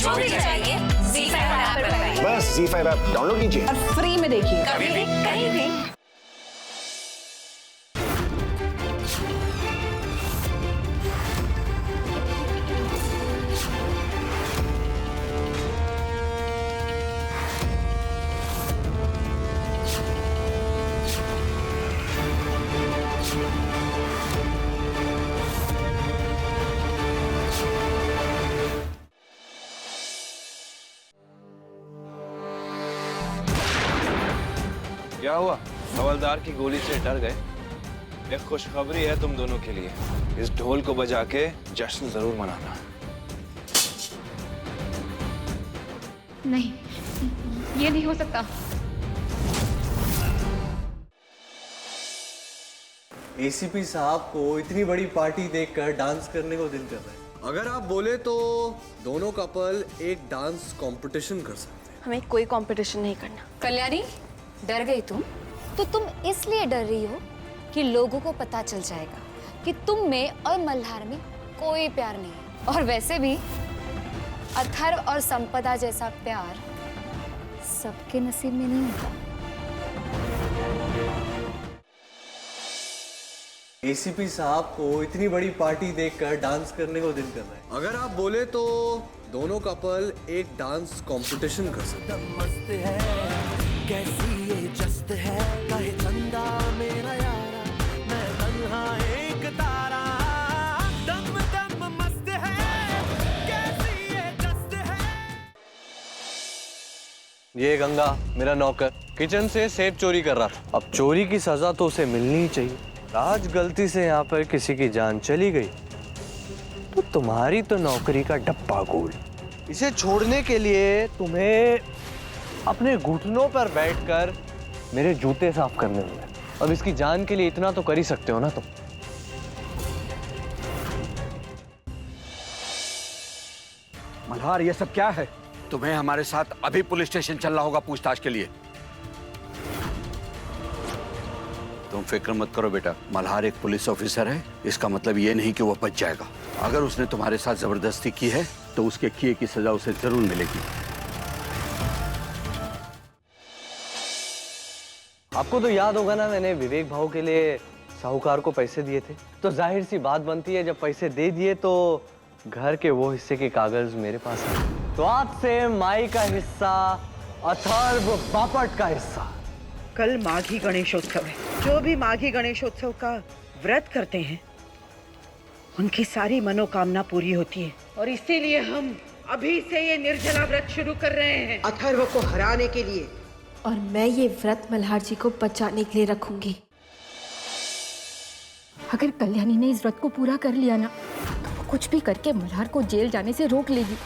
जो भी चाहिए ZEE5 ऐप पर पाइए। बस ZEE5 ऐप डाउनलोड कीजिए और फ्री में देखिए कभी भी कहीं भी। क्या हुआ? हवलदार की गोली से डर गए? एक खुशखबरी है तुम दोनों के लिए। इस ढोल को बजा के जश्न जरूर मनाना। नहीं, ये नहीं हो सकता। एसीपी साहब को इतनी बड़ी पार्टी देखकर डांस करने को दिल कर रहा है। अगर आप बोले तो दोनों कपल एक डांस कंपटीशन कर सकते हैं। हमें कोई कंपटीशन नहीं करना। कल्याणी, डर गई तुम? तो तुम इसलिए डर रही हो कि लोगों को पता चल जाएगा कि तुम में और मल्हार में कोई प्यार नहीं है। और वैसे भी अथर्व और संपदा जैसा प्यार सबके नसीब में नहीं होता। एसीपी साहब को इतनी बड़ी पार्टी देखकर डांस करने को दिल कर रहा है। अगर आप बोले तो दोनों कपल एक डांस कंपटीशन कर सकते हैं। मस्त है कैसी ये जस्त है, कहे चंदा मेरा यारा, मैं तन्हा एक तारा, दम दम मस्त है कैसी ये जस्त है। ये गंगा मेरा नौकर किचन से सेब चोरी कर रहा था। अब चोरी की सजा तो उसे मिलनी ही चाहिए। आज गलती से यहाँ पर किसी की जान चली गई तो तुम्हारी तो नौकरी का डब्बा गुल। इसे छोड़ने के लिए तुम्हें अपने घुटनों पर बैठकर मेरे जूते साफ करने होंगे। अब इसकी जान के लिए इतना तो कर ही सकते हो ना तुम। मल्हार, ये सब क्या है? तुम्हें हमारे साथ अभी पुलिस स्टेशन चलना होगा पूछताछ के लिए। तुम फिक्र मत करो बेटा, मल्हार एक पुलिस ऑफिसर है, इसका मतलब ये नहीं कि वो बच जाएगा। अगर उसने तुम्हारे साथ जबरदस्ती की है तो उसके किए की सजा उसे जरूर मिलेगी। आपको तो याद होगा ना, मैंने विवेक भाव के लिए साहूकार को पैसे दिए थे। तो जाहिर सी बात बनती है, जब पैसे दे दिए तो घर के वो हिस्से के कागज मेरे पास है। तो आज से माई का हिस्सा, अथर्व बापट का हिस्सा। कल माघी गणेशोत्सव है। जो भी माघी गणेशोत्सव का व्रत करते हैं उनकी सारी मनोकामना पूरी होती है, और इसीलिए हम अभी से ये निर्जला व्रत शुरू कर रहे हैं अथर्व को हराने के लिए। और मैं ये व्रत मल्हार जी को बचाने के लिए रखूंगी। अगर कल्याणी ने इस व्रत को पूरा कर लिया ना, तो वो कुछ भी करके मल्हार को जेल जाने से रोक लेगी।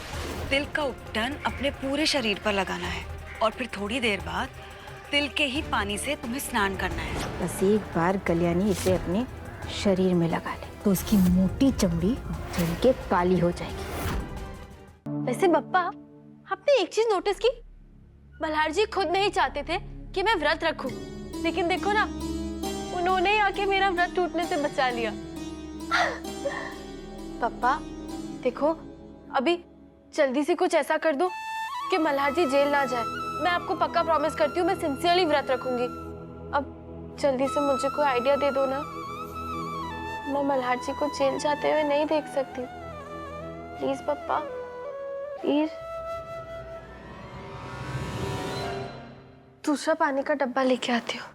तिल का उपटन अपने पूरे शरीर पर लगाना है और फिर थोड़ी देर बाद तिल के ही पानी से तुम्हें स्नान करना है। बस एक बार कल्याणी इसे अपने शरीर में लगा ले तो उसकी मोटी चमड़ी जल के काली हो जाएगी। वैसे बप्पा, आपने एक चीज नोटिस की? मल्हार जी खुद नहीं चाहते थे कि मैं व्रत रखूं, लेकिन देखो ना, उन्होंने आके मेरा व्रत टूटने से बचा लिया। पप्पा देखो, अभी जल्दी से कुछ ऐसा कर दो कि मल्हार जी जेल ना जाए। मैं आपको पक्का प्रॉमिस करती हूँ, मैं सिंसियरली व्रत रखूंगी। अब जल्दी से मुझे कोई आइडिया दे दो ना। मैं मल्हार जी को जेल जाते हुए नहीं देख सकती। Please papa, please. दूसरा पानी का डब्बा लेके आती हूँ।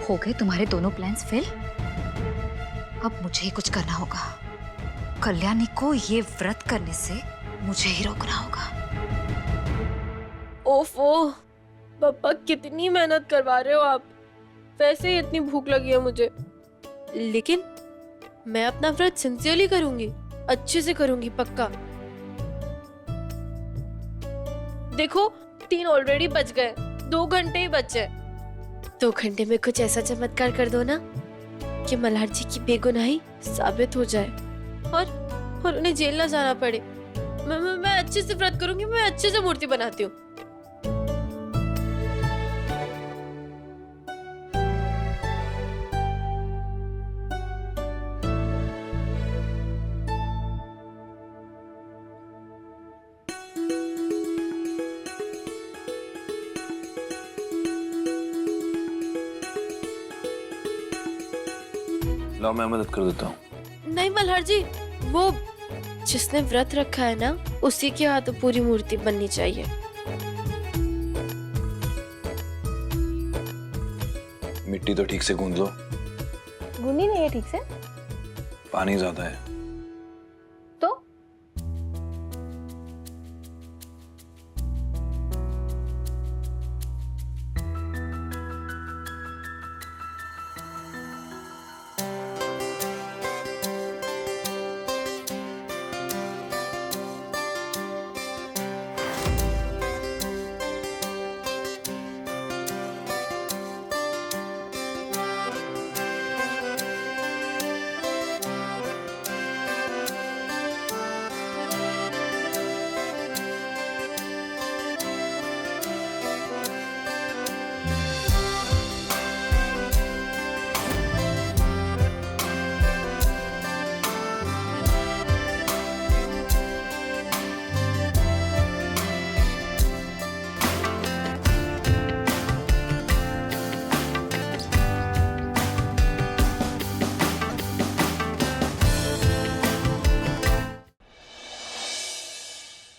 हो गए तुम्हारे दोनों प्लान्स फेल? अब मुझे ही कुछ करना होगा। कल्याणी को ये व्रत करने से मुझे ही रोकना होगा। ओफो, पापा कितनी मेहनत करवा रहे हो आप। वैसे ही इतनी भूख लगी है मुझे, लेकिन मैं अपना व्रत सिंसियरली करूंगी, अच्छे से करूंगी, पक्का। देखो 3 ऑलरेडी बच गए, 2 घंटे ही बचे। 2 घंटे में कुछ ऐसा चमत्कार कर दो ना कि मल्हार जी की बेगुनाही साबित हो जाए और उन्हें जेल ना जाना पड़े। मैं अच्छे से व्रत करूंगी, मैं अच्छे से मूर्ति बनाती हूँ। लाओ मैं मदद कर देता हूँ। नहीं मल्हार जी, वो जिसने व्रत रखा है ना, उसी के हाथों पूरी मूर्ति बननी चाहिए। मिट्टी तो ठीक से गूंद लो। गूंदी नहीं है ठीक से। पानी ज्यादा है। तो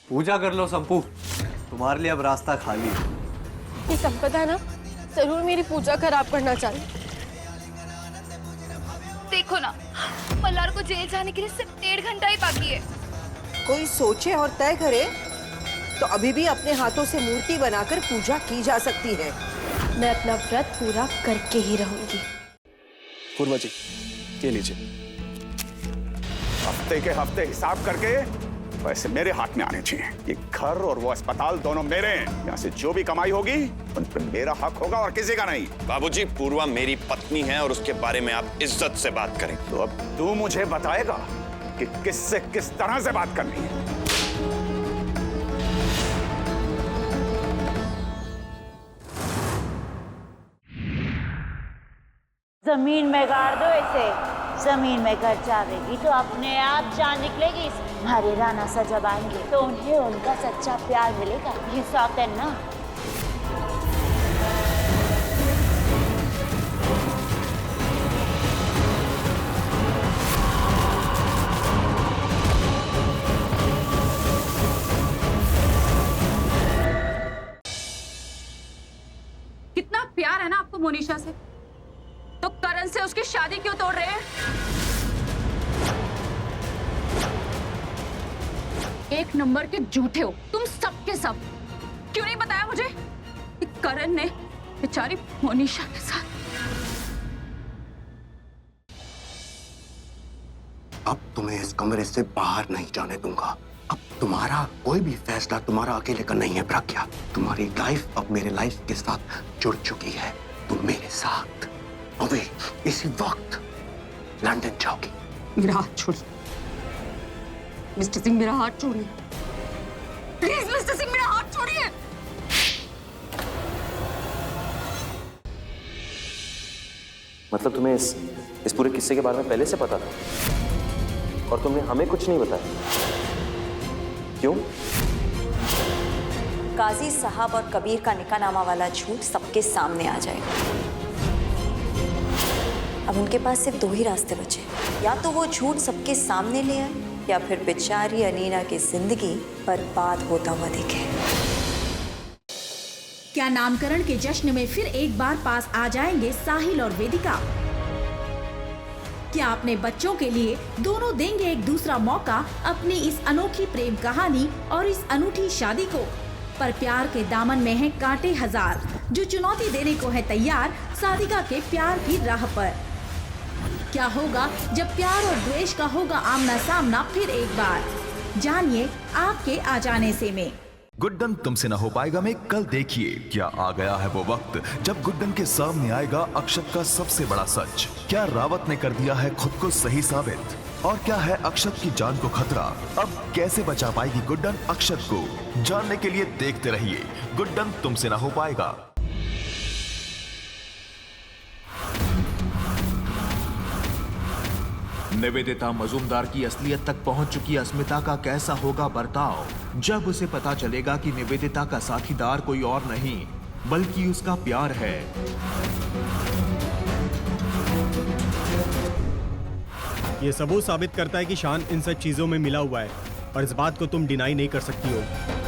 पूजा कर लो संपू, तुम्हारे लिए अब रास्ता खाली है। ये संपदा ना जरूर मेरी पूजा खराब करना चाहे। देखो ना, मल्हार को जेल जाने के लिए सिर्फ 1.5 घंटा ही बाकी है। कोई सोचे और तय करे तो अभी भी अपने हाथों से मूर्ति बनाकर पूजा की जा सकती है। मैं अपना व्रत पूरा करके ही रहूंगी। पूर्वा जी, ये लीजिए। हफ्ते के हफ्ते हिसाब करके पैसे मेरे हाथ में आने चाहिए। ये घर और वो अस्पताल दोनों मेरे हैं। यहाँ से जो भी कमाई होगी उन पर मेरा हक होगा और किसी का नहीं। बाबूजी, पूर्वा मेरी पत्नी है और उसके बारे में आप इज्जत से बात करें। तो अब तू मुझे बताएगा कि किससे किस तरह से बात करनी है। जमीन में गाड़ दो इसे। जमीन में घर जाएगी तो अपने आप जान निकलेगी। हमारे राणा सा जब आएंगे तो उन्हें उनका सच्चा प्यार मिलेगा। ये सौतन ना। कितना प्यार है ना आपको मोनिशा से, तो करण से उसकी शादी क्यों तोड़ रहे हैं? एक नंबर के झूठे हो तुम सब के सब। क्यों नहीं बताया मुझे कि करण ने बेचारी मोनिशा के साथ। अब तुम्हें इस कमरे से बाहर नहीं जाने दूंगा। अब तुम्हारा कोई भी फैसला तुम्हारा अकेले का नहीं है प्रज्ञा। तुम्हारी लाइफ अब मेरे लाइफ के साथ जुड़ चुकी है। तुम मेरे साथ अभी इसी वक्त लंदन जाओगी। मेरा हाथ छोड़िए मिस्टर सिंह, मेरा हाथ छोड़िए प्लीज। मिस्टर सिंह, मेरा हाथ छोड़िए। मतलब तुम्हें इस पूरे किस्से के बारे में पहले से पता था और तुमने हमें कुछ नहीं बताया? क्यों? काजी साहब और कबीर का निकाहनामा वाला झूठ सबके सामने आ जाएगा। अब उनके पास सिर्फ 2 ही रास्ते बचे, या तो वो झूठ सबके सामने ले आए या फिर बेचारी अनीना की जिंदगी बर्बाद होता हुआ दिखे। क्या नामकरण के जश्न में फिर एक बार पास आ जाएंगे साहिल और वेदिका? क्या अपने बच्चों के लिए दोनों देंगे एक दूसरा मौका अपनी इस अनोखी प्रेम कहानी और इस अनूठी शादी को? पर प्यार के दामन में है कांटे हजार, जो चुनौती देने को है तैयार साधिका के प्यार की राह पर। क्या होगा जब प्यार और द्वेष का होगा आमना सामना फिर एक बार? जानिए आपके आ जाने से में। गुड्डन तुमसे न हो पाएगा में कल देखिए क्या आ गया है वो वक्त जब गुड्डन के सामने आएगा अक्षत का सबसे बड़ा सच। क्या रावत ने कर दिया है खुद को सही साबित और क्या है अक्षत की जान को खतरा? अब कैसे बचा पाएगी गुड्डन अक्षत को? जानने के लिए देखते रहिए गुड्डन तुमसे न हो पाएगा। निवेदिता मजूमदार की असलियत तक पहुंच चुकी अस्मिता का कैसा होगा बर्ताव जब उसे पता चलेगा कि निवेदिता का साथीदार कोई और नहीं बल्कि उसका प्यार है। ये सबूत साबित करता है कि शान इन सब चीजों में मिला हुआ है और इस बात को तुम डिनाई नहीं कर सकती हो।